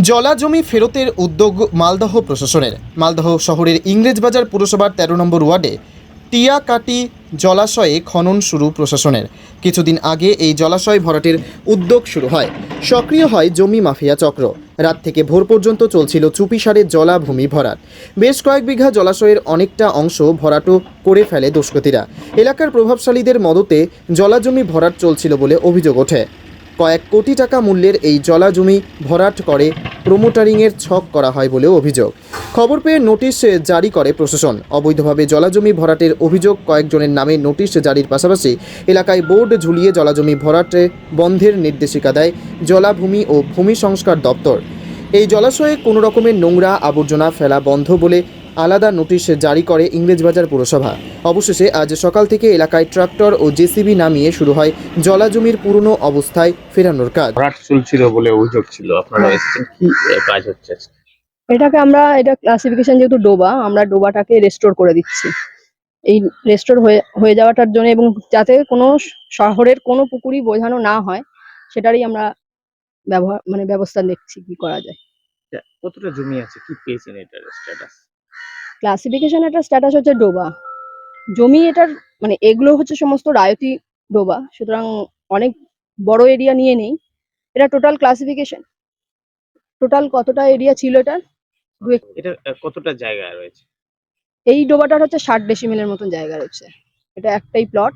জলা জমি ফেরতের উদ্যোগ মালদহ প্রশাসনের। মালদহ শহরের ইংরেজবাজার পুরসভার ১৩ নম্বর ওয়ার্ডে টিয়াকাটি জলাশয়ে খনন শুরু প্রশাসনের। কিছুদিন আগে এই জলাশয় ভরাটের উদ্যোগ শুরু হয়। সক্রিয় হয় জমি মাফিয়া চক্র। রাত থেকে ভোর পর্যন্ত চলছিল চুপিসারে জলাভূমি ভরাট। বেশ কয়েক বিঘা জলাশয়ের অনেকটা অংশ ভরাটও করে ফেলে দুষ্কৃতীরা। এলাকার প্রভাবশালীদের মদতে জলাজমি ভরাট চলছিল বলে অভিযোগ ওঠে। কয়েক কোটি টাকা মূল্যের এই জলা জমি ভরাট করে প্রোমোটারিংয়ের ছক করা হয় বলেও অভিযোগ। খবর পেয়ে নোটিশ জারি করে প্রশাসন। অবৈধভাবে জলাজমি ভরাটের অভিযোগ কয়েকজনের নামে নোটিশ জারির পাশাপাশি এলাকায় বোর্ড ঝুলিয়ে জলাজমি ভরাটে বন্ধের নির্দেশিকা দেয় জলাভূমি ও ভূমি সংস্কার দপ্তর। এই জলাশয়ে কোনো রকমের নোংরা আবর্জনা ফেলা বন্ধ বলে আলাদা নোটিশ জারি করে ইংরেজবাজার পুরসভা। অবশেষে আজ সকাল থেকে এলাকায় ট্রাক্টর ও জেসিবি নামিয়ে শুরু হয় জলাজমির পুরনো অবস্থায় ফেরানোর কাজ। ভরাট চলছিল বলে অভিযোগ ছিল, আপনারা এসেছেন, কি কাজ হচ্ছে? এটা ক্লাসিফিকেশন যেহেতু ডোবা, আমরা ডোবাটাকে রেস্টোর করে দিচ্ছি। এই রেস্টোর হয়ে যাওয়াটার জন্য এবং যাতে কোনো শহরের কোনো পুকুরই বোঝানো না হয় সেটারই আমরা ব্যবস্থা নিচ্ছি কি করা যায়। কতটা জমি আছে, কি পেয়েছেন এটার স্ট্যাটাস? ক্লাসিফিকেশন একটা স্ট্যাটাস হচ্ছে ডোবা জমি। এটার এগুলো হচ্ছে সমস্ত রায়তি ডোবা, সুতরাং অনেক বড় এরিয়া নিয়ে নেই। এটা টোটাল ক্লাসিফিকেশন। টোটাল কতটা এরিয়া ছিল এটা? এটা কতটা জায়গা রয়েছে? এই ডোবাটার হচ্ছে 60 ডেসিমেলের মতন জায়গা রয়েছে। এটা একটাই প্লট,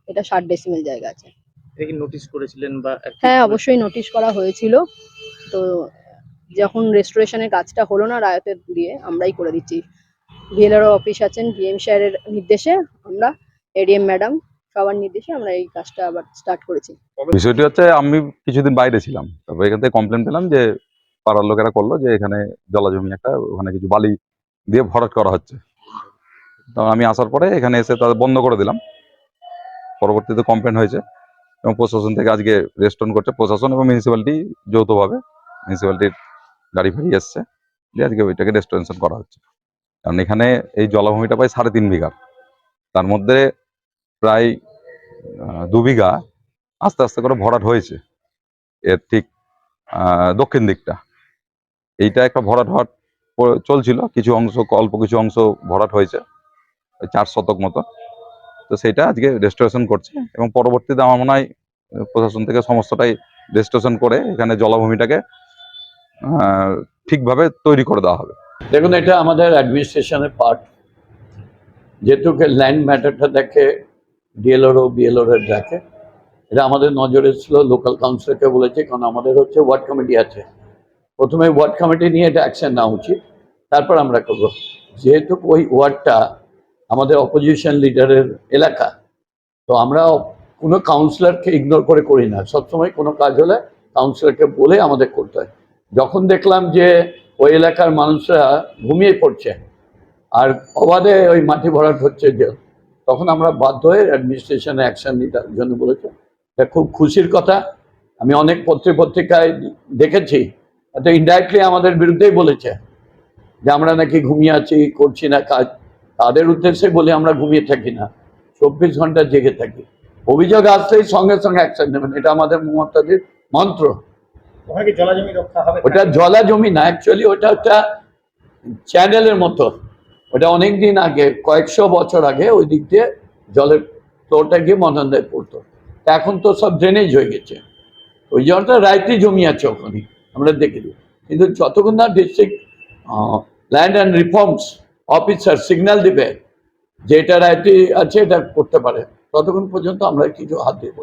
এটা 60 ডেসিমেল জায়গা আছে। এটা কি নোটিশ করেছিলেন বা হ্যাঁ, অবশ্যই নোটিশ করা হয়েছিল। তো যখন রেস্টোরেশনের কাজটা হলো না রায়তের দিয়ে, আমরাই করে দিচ্ছি। ভিএলআরও অফিস আছেন, ডিএম স্যারের নির্দেশে আমরা, এডিএম ম্যাডাম সবার নির্দেশে আমরা এই কাজটা আবার স্টার্ট করেছি। বিষয়টি হচ্ছে, আমি কিছুদিন বাইরে ছিলাম, তারপর এখান থেকে কমপ্লেন পেলাম যে পাড়ার লোকেরা করলো যে এখানে জলাজমি একটা, ওখানে কিছু বালি দিয়ে ভরাট করা হচ্ছে। তো আমি আসার পরে এখানে এসে তাদের বন্ধ করে দিলাম। পরবর্তীতে কমপ্লেন হয়েছে এবং প্রশাসন থেকে আজকে রেস্টোন করছে, প্রশাসন এবং মিউনিসিপ্যালিটি যৌথভাবে, মিউনিসিপ্যালিটির গাড়ি ফাড়ি এসছে, যে আজকে ওইটাকে রেস্টোরেশন করা হচ্ছে। কারণ এখানে এই জলাভূমিটা প্রায় 3.5 বিঘা, তার মধ্যে প্রায় 2 বিঘা আস্তে আস্তে করে ভরাট হয়েছে। এর ঠিক দক্ষিণ দিকটা এইটা একটা ভরাট চলছিল, কিছু অংশ, অল্প কিছু অংশ ভরাট হয়েছে, 4 শতক মতো। তো সেটা আজকে রেস্টোরেশন করছে এবং পরবর্তীতে আমার মনে হয় প্রশাসন থেকে সমস্তটাই রেস্টোরেশন করে এখানে জলাভূমিটাকে ঠিকভাবে তৈরি করে দেওয়া হবে। দেখুন, এটা আমাদের অ্যাডমিনিস্ট্রেশনের পার্ট। যেহেতু ল্যান্ড ম্যাটারটা দেখে ডিএলআরও বিএলআর দেখে, এটা আমাদের নজরে ছিল। লোকাল কাউন্সিলরকে বলেছে, কারণ আমাদের হচ্ছে ওয়ার্ড কমিটি আছে, প্রথমে ওয়ার্ড কমিটি নিয়ে এটা অ্যাকশন নেওয়া উচিত, তারপর আমরা করবো। যেহেতু ওই ওয়ার্ডটা আমাদের অপোজিশন লিডারের এলাকা, তো আমরা কোনো কাউন্সিলরকে ইগনোর করে করি না। সবসময় কোনো কাজ হলে কাউন্সিলরকে বলে আমাদের করতে হয়। যখন দেখলাম যে ওই এলাকার মানুষরা ঘুমিয়ে পড়ছে আর অবাধে ওই মাটি ভরাট হচ্ছে, যে তখন আমরা বাধ্য হয়ে অ্যাডমিনিস্ট্রেশনে অ্যাকশন নিতে জন্য বলেছে। এটা খুব খুশির কথা। আমি অনেক পত্রিকায় দেখেছি, এত ইনডাইরেক্টলি আমাদের বিরুদ্ধেই বলেছে যে আমরা নাকি ঘুমিয়ে আছি, করছি না কাজ। তাদের উদ্দেশ্যে বলে আমরা ঘুমিয়ে থাকি না, 24 ঘন্টা জেগে থাকি। অভিযোগ আসলেই সঙ্গে সঙ্গে অ্যাকশন নেবেন, এটা আমাদের মমতাদির মন্ত্র। ওটা জলা জমি না, অ্যাকচুয়ালি ওটা একটা চ্যানেলের মতো। ওটা অনেক দিন আগে, কয়েকশো বছর আগে ওই দিক দিয়ে জলের ফ্লোটা গিয়ে মদনদায় পড়তো। এখন তো সব ড্রেনেজ হয়ে গেছে। ওই জলটা রাইতি জমি আছে ওখানে, আমরা দেখেছি। কিন্তু যতক্ষণ না district land and reforms officer signal দিবে যে এটা রাইতি আছে, এটা করতে পারে, ততক্ষণ পর্যন্ত আমরা কিছু হাত দেবো।